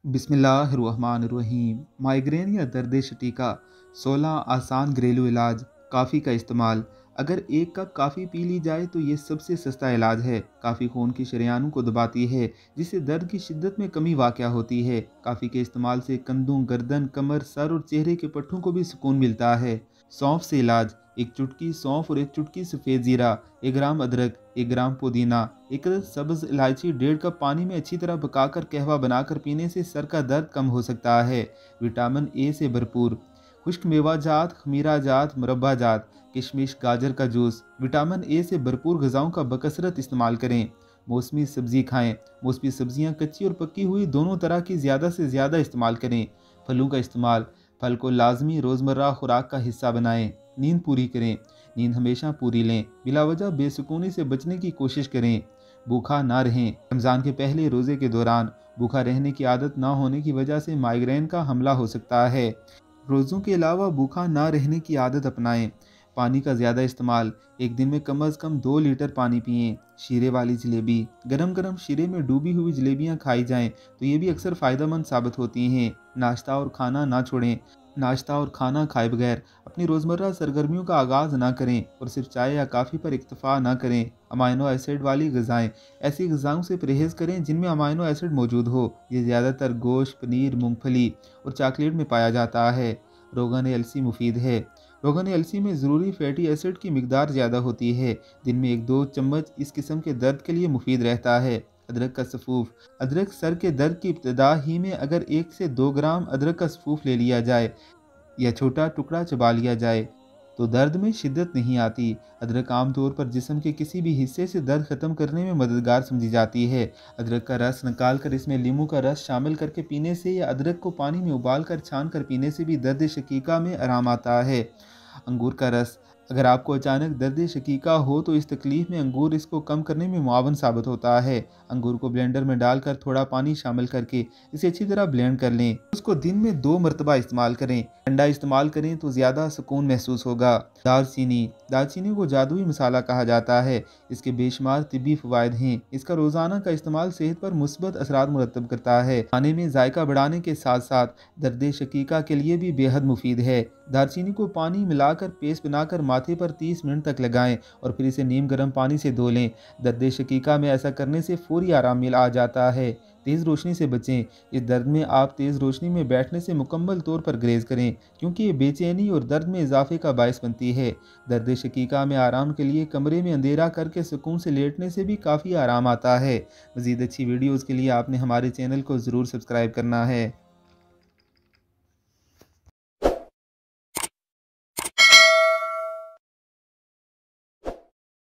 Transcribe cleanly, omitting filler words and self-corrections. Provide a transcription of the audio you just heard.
बिस्मिल्लाहिर्रहमानिर्रहीम। माइग्रेन या दर्द शटीका 16 आसान घरेलू इलाज। काफ़ी का इस्तेमाल। अगर एक कप काफ़ी पी ली जाए तो ये सबसे सस्ता इलाज है। काफ़ी खून की शरेयानों को दबाती है, जिससे दर्द की शिद्दत में कमी वाक़या होती है। काफ़ी के इस्तेमाल से कंधों, गर्दन, कमर, सर और चेहरे के पट्टों को भी सुकून मिलता है। सौंफ से इलाज। एक चुटकी सौंफ और एक चुटकी सफ़ेद ज़ीरा, 1 ग्राम अदरक, 1 ग्राम पुदीना, एक सब्ज़ इलायची, 1.5 कप पानी में अच्छी तरह पकाकर कहवा बनाकर पीने से सर का दर्द कम हो सकता है। विटामिन ए से भरपूर। खुश्क मेवा जात, खमीरा जात, मुरब्बा जात, किशमिश, गाजर का जूस। विटामिन ए से भरपूर ग़िज़ाओं का बकसरत इस्तेमाल करें। मौसमी सब्ज़ी खाएं। मौसमी सब्ज़ियां कच्ची और पकी हुई दोनों तरह की ज़्यादा से ज़्यादा इस्तेमाल करें। फलों का इस्तेमाल। फल को लाजमी रोज़मर्रा खुराक का हिस्सा बनाएं। नींद पूरी करें। नींद हमेशा पूरी लें। बिलावजह बेसुकूनी से बचने की कोशिश करें। भूखा ना रहें। रमज़ान के पहले रोज़े के दौरान भूखा रहने की आदत ना होने की वजह से माइग्रेन का हमला हो सकता है। रोज़ों के अलावा भूखा ना रहने की आदत अपनाएं। पानी का ज़्यादा इस्तेमाल। एक दिन में कम अज़ कम 2 लीटर पानी पिएं। शीरे वाली जलेबी। गरम गरम शीरे में डूबी हुई जलेबियां खाई जाएं तो ये भी अक्सर फ़ायदेमंद साबित होती हैं। नाश्ता और खाना ना छोड़ें। नाश्ता और खाना खाए बगैर अपनी रोज़मर्रा सरगर्मियों का आगाज़ ना करें और सिर्फ चाय या काफ़ी पर इक्तफ़ा ना करें। अमाइनो एसिड वाली ग़िज़ाएँ। ऐसी ग़िज़ाओं से परहेज़ करें जिनमें अमाइनो एसिड मौजूद हो। ये ज़्यादातर गोश्त, पनीर, मूंगफली और चॉकलेट में पाया जाता है। रोगन अलसी मुफीद है। रोगन अलसी में ज़रूरी फैटी एसिड की मिकदार ज़्यादा होती है। दिन में 1-2 चम्मच इस किस्म के दर्द के लिए मुफीद रहता है। अदरक का सफ़ूफ। अदरक सर के दर्द की इब्तिदा ही में अगर 1 से 2 ग्राम अदरक का सफ़ूफ ले लिया जाए या छोटा टुकड़ा चबा लिया जाए तो दर्द में शिद्दत नहीं आती। अदरक आमतौर पर जिस्म के किसी भी हिस्से से दर्द ख़त्म करने में मददगार समझी जाती है। अदरक का रस निकाल कर इसमें नींबू का रस शामिल करके पीने से या अदरक को पानी में उबाल कर छान कर पीने से भी दर्द शकीका में आराम आता है। अंगूर का रस। अगर आपको अचानक दर्द शकीका हो तो इस तकलीफ़ में अंगूर इसको कम करने में मुआवन साबित होता है। अंगूर को ब्लेंडर में डालकर थोड़ा पानी शामिल करके इसे अच्छी तरह ब्लेंड कर लें। उसको दिन में 2 मरतबा इस्तेमाल करें। ठंडा इस्तेमाल करें तो ज़्यादा सुकून महसूस होगा। दालचीनी। दालचीनी को जादुई मसाला कहा जाता है। इसके बेशुमार तिब्बी फ़वाइद हैं। इसका रोज़ाना का इस्तेमाल सेहत पर मुस्बत असरात मुरतब करता है। खाने में जायका बढ़ाने के साथ साथ दर्द शकीका के लिए भी बेहद मुफीद है। दालचीनी को पानी मिलाकर पेस्ट बनाकर माथे पर 30 मिनट तक लगाएं और फिर इसे नीम गर्म पानी से धो लें। दर्द शकीका में ऐसा करने से फौरी आराम मिल आ जाता है। तेज़ रोशनी से बचें। इस दर्द में आप तेज़ रोशनी में बैठने से मुकम्मल तौर पर गुरेज करें, क्योंकि ये बेचैनी और दर्द में इजाफे का बायस बनती है। दर्द शकीका में आराम के लिए कमरे में अंधेरा करके सुकून से लेटने से भी काफ़ी आराम आता है। मज़ीद अच्छी वीडियोज़ के लिए आपने हमारे चैनल को ज़रूर सब्सक्राइब करना है।